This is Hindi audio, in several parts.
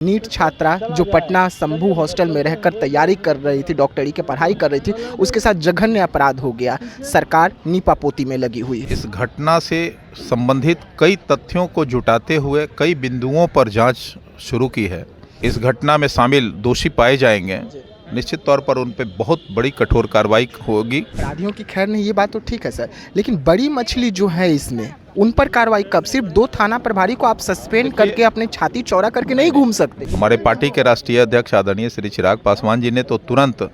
नीट छात्रा जो पटना शंभू हॉस्टल में रहकर तैयारी कर रही थी, डॉक्टरी की पढ़ाई कर रही थी, उसके साथ जघन्य अपराध हो गया। सरकार नीपापोती में लगी हुई है। इस घटना से संबंधित कई तथ्यों को जुटाते हुए कई बिंदुओं पर जांच शुरू की है। इस घटना में शामिल दोषी पाए जाएंगे, निश्चित तौर पर उन पे बहुत बड़ी कठोर कार्रवाई होगी। अपराधियों की खैर नहीं, ये बात तो ठीक है सर, लेकिन बड़ी मछली जो है इसमें, उन पर कार्रवाई कब? सिर्फ 2 थाना प्रभारी को आप सस्पेंड करके अपने छाती चौड़ा करके नहीं घूम सकते। हमारे पार्टी के राष्ट्रीय अध्यक्ष आदरणीय श्री चिराग पासवान जी ने तो तुरंत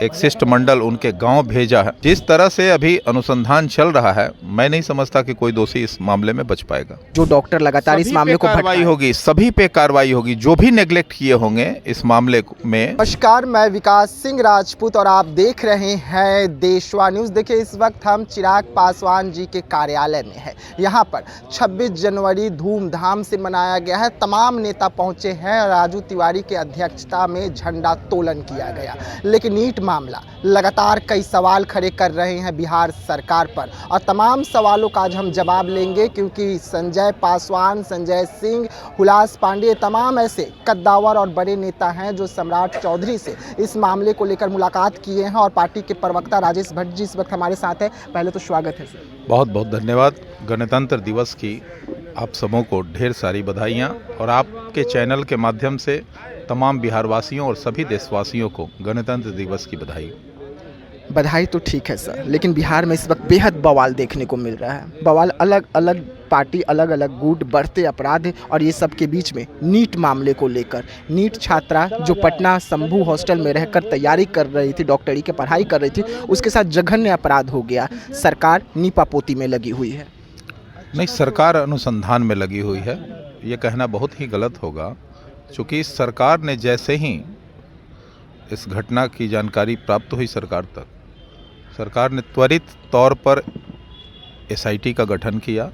एक शिष्टमंडल उनके गांव भेजा है। जिस तरह से अभी अनुसंधान चल रहा है, मैं नहीं समझता कि कोई दोषी इस मामले में बच पाएगा। जो डॉक्टर लगातार इस मामले को कार्रवाई होगी, सभी पे कार्रवाई होगी, जो भी नेग्लेक्ट किए होंगे इस मामले में। नमस्कार, मैं विकास सिंह राजपूत और आप देख रहे हैं देशवा न्यूज़। देखिए, इस वक्त हम चिराग पासवान जी के कार्यालय में हैं। यहाँ पर 26 जनवरी धूमधाम से मनाया गया है। तमाम नेता पहुँचे हैं। राजू तिवारी के अध्यक्षता में झंडा तोलन किया गया। लेकिन नीट मामला लगातार कई सवाल खड़े कर रहे हैं बिहार सरकार पर, और तमाम सवालों का आज हम जवाब लेंगे, क्योंकि संजय पासवान, संजय सिंह, हुलास पांडे, तमाम ऐसे कद्दावर और बड़े नेता हैं जो सम्राट चौधरी से इस मामले को लेकर मुलाकात किए हैं। और पार्टी के प्रवक्ता राजेश भट्ट जी इस वक्त हमारे साथ हैं। पहले तो स्वागत है सर। बहुत बहुत धन्यवाद। गणतंत्र दिवस की आप सबों को ढेर सारी बधाइयाँ, और आपके चैनल के माध्यम से तमाम बिहारवासियों और सभी देशवासियों को गणतंत्र दिवस की बधाई। बधाई तो ठीक है सर, लेकिन बिहार में इस वक्त बेहद बवाल देखने को मिल रहा है। बवाल, अलग अलग पार्टी, अलग अलग गुट, बढ़ते अपराध, और ये सब के बीच में नीट मामले को लेकर, नीट छात्रा जो पटना शंभू हॉस्टल में रहकर तैयारी कर रही थी, डॉक्टरी की पढ़ाई कर रही थी, उसके साथ जघन्य अपराध हो गया। सरकार नीपापोती में लगी हुई है। नहीं, सरकार अनुसंधान में लगी हुई है, ये कहना बहुत ही गलत होगा। चूँकि सरकार ने जैसे ही इस घटना की जानकारी प्राप्त हुई सरकार तक, सरकार ने त्वरित तौर पर एसआईटी का गठन किया,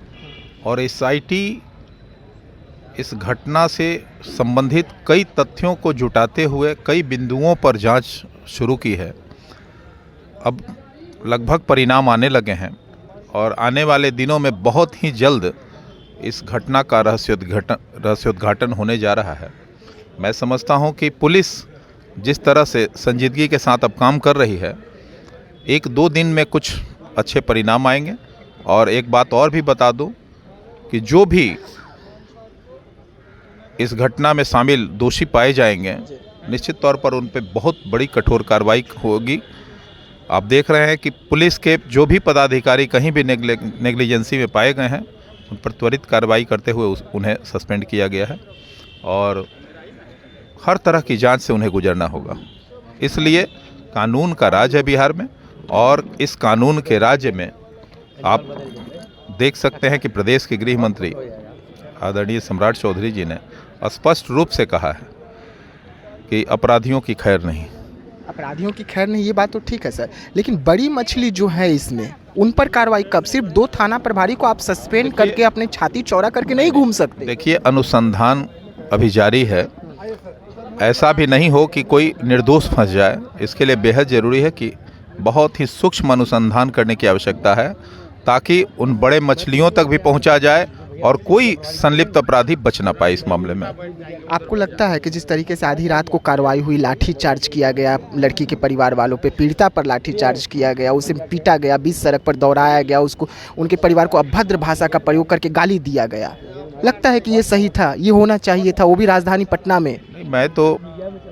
और एसआईटी इस घटना से संबंधित कई तथ्यों को जुटाते हुए कई बिंदुओं पर जांच शुरू की है। अब लगभग परिणाम आने लगे हैं, और आने वाले दिनों में बहुत ही जल्द इस घटना का रहस्योद्घाटन होने जा रहा है। मैं समझता हूं कि पुलिस जिस तरह से संजीदगी के साथ अब काम कर रही है, 1-2 दिन में कुछ अच्छे परिणाम आएंगे। और एक बात और भी बता दूं कि जो भी इस घटना में शामिल दोषी पाए जाएंगे, निश्चित तौर पर उन पे बहुत बड़ी कठोर कार्रवाई होगी। आप देख रहे हैं कि पुलिस के जो भी पदाधिकारी कहीं भी नेग्लिजेंसी में पाए गए हैं, उन पर त्वरित कार्रवाई करते हुए उन्हें सस्पेंड किया गया है, और हर तरह की जांच से उन्हें गुजरना होगा। इसलिए कानून का राज है बिहार में, और इस कानून के राज्य में आप देख सकते हैं कि प्रदेश के गृह मंत्री आदरणीय सम्राट चौधरी जी ने स्पष्ट रूप से कहा है कि अपराधियों की खैर नहीं। अपराधियों की खैर नहीं, ये बात तो ठीक है सर, लेकिन बड़ी मछली जो है इसमें, उन पर कार्रवाई कब? सिर्फ 2 थाना प्रभारी को आप सस्पेंड करके अपने छाती चौड़ा करके नहीं घूम सकते। देखिए, अनुसंधान अभी जारी है। ऐसा भी नहीं हो कि कोई निर्दोष फंस जाए। इसके लिए बेहद ज़रूरी है कि बहुत ही सूक्ष्म अनुसंधान करने की आवश्यकता है, ताकि उन बड़े मछलियों तक भी पहुंचा जाए और कोई संलिप्त अपराधी बच ना पाए इस मामले में। आपको लगता है कि जिस तरीके से आधी रात को कार्रवाई हुई, लाठी चार्ज किया गया लड़की के परिवार वालों पे, पीड़िता पर लाठी चार्ज किया गया, उसे पीटा गया, बीच सड़क पर दौड़ाया गया, उसको, उनके परिवार को अभद्र भाषा का प्रयोग करके गाली दिया गया, लगता है कि ये सही था, ये होना चाहिए था, वो भी राजधानी पटना में? मैं तो,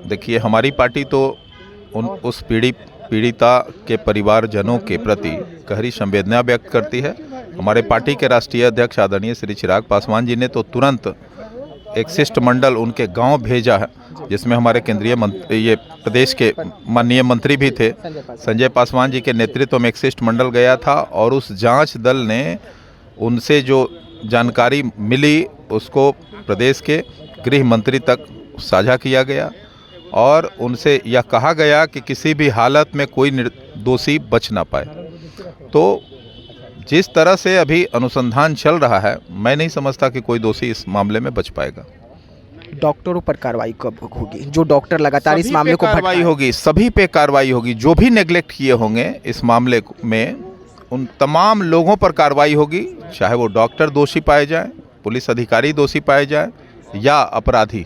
देखिए, हमारी पार्टी तो उस पीड़िता के परिवारजनों के प्रति गहरी संवेदना व्यक्त करती है। हमारे पार्टी के राष्ट्रीय अध्यक्ष आदरणीय श्री चिराग पासवान जी ने तो तुरंत एक शिष्टमंडल उनके गांव भेजा है, जिसमें हमारे केंद्रीय मंत्री, ये प्रदेश के माननीय मंत्री भी थे, संजय पासवान जी के नेतृत्व में एक शिष्टमंडल गया था, और उस जांच दल ने उनसे जो जानकारी मिली उसको प्रदेश के गृह मंत्री तक साझा किया गया, और उनसे यह कहा गया कि किसी भी हालत में कोई दोषी बच ना पाए। तो जिस तरह से अभी अनुसंधान चल रहा है, मैं नहीं समझता कि कोई दोषी इस मामले में बच पाएगा। डॉक्टरों पर कार्रवाई कब होगी? जो डॉक्टर लगातार इस मामले को कार्रवाई होगी, सभी पे कार्रवाई होगी, जो भी नेग्लेक्ट किए होंगे इस मामले में, उन तमाम लोगों पर कार्रवाई होगी, चाहे वो डॉक्टर दोषी पाए जाएं, पुलिस अधिकारी दोषी पाए जाएं, या अपराधी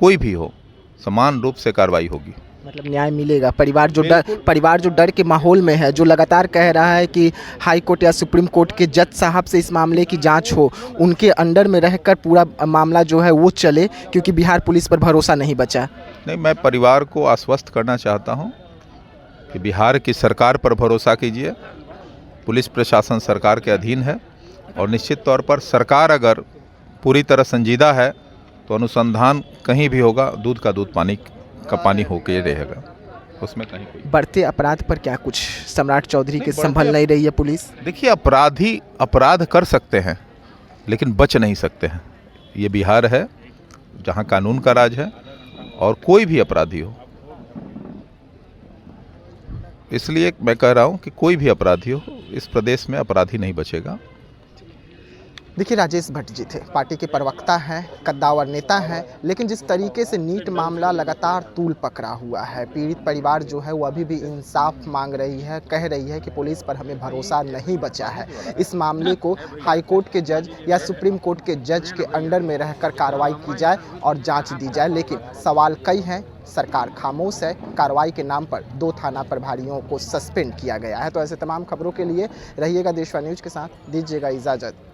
कोई भी हो, समान रूप से कार्रवाई होगी। मतलब न्याय मिलेगा। परिवार जो डर के माहौल में है, जो लगातार कह रहा है कि हाई कोर्ट या सुप्रीम कोर्ट के जज साहब से इस मामले की जांच हो, उनके अंडर में रहकर पूरा मामला जो है वो चले, क्योंकि बिहार पुलिस पर भरोसा नहीं बचा। नहीं, मैं परिवार को आश्वस्त करना चाहता हूं कि बिहार की सरकार पर भरोसा कीजिए। पुलिस प्रशासन सरकार के अधीन है और निश्चित तौर पर सरकार अगर पूरी तरह संजीदा है तो अनुसंधान कहीं भी होगा, दूध का दूध पानी का पानी होके रहेगा, उसमें कहीं कोई। बढ़ते अपराध पर क्या कुछ सम्राट चौधरी के संभल नहीं रही है पुलिस? देखिए, अपराधी अपराध कर सकते हैं लेकिन बच नहीं सकते हैं। ये बिहार है जहां कानून का राज है और कोई भी अपराधी हो, इसलिए मैं कह रहा हूं कि कोई भी अपराधी हो, इस प्रदेश में अपराधी नहीं बचेगा। देखिए, राजेश भट्ट जी थे, पार्टी के प्रवक्ता हैं, कद्दावर नेता हैं, लेकिन जिस तरीके से नीट मामला लगातार तूल पकड़ा हुआ है, पीड़ित परिवार जो है वो अभी भी इंसाफ मांग रही है, कह रही है कि पुलिस पर हमें भरोसा नहीं बचा है। इस मामले को हाई कोर्ट के जज या सुप्रीम कोर्ट के जज के अंडर में रहकर कार्रवाई की जाए और जांच दी जाए, लेकिन सवाल कई हैं, सरकार खामोश है। कार्रवाई के नाम पर 2 थाना प्रभारियों को सस्पेंड किया गया है। तो ऐसे तमाम खबरों के लिए रहिएगा देशवा न्यूज़ के साथ, दीजिएगा इजाज़त।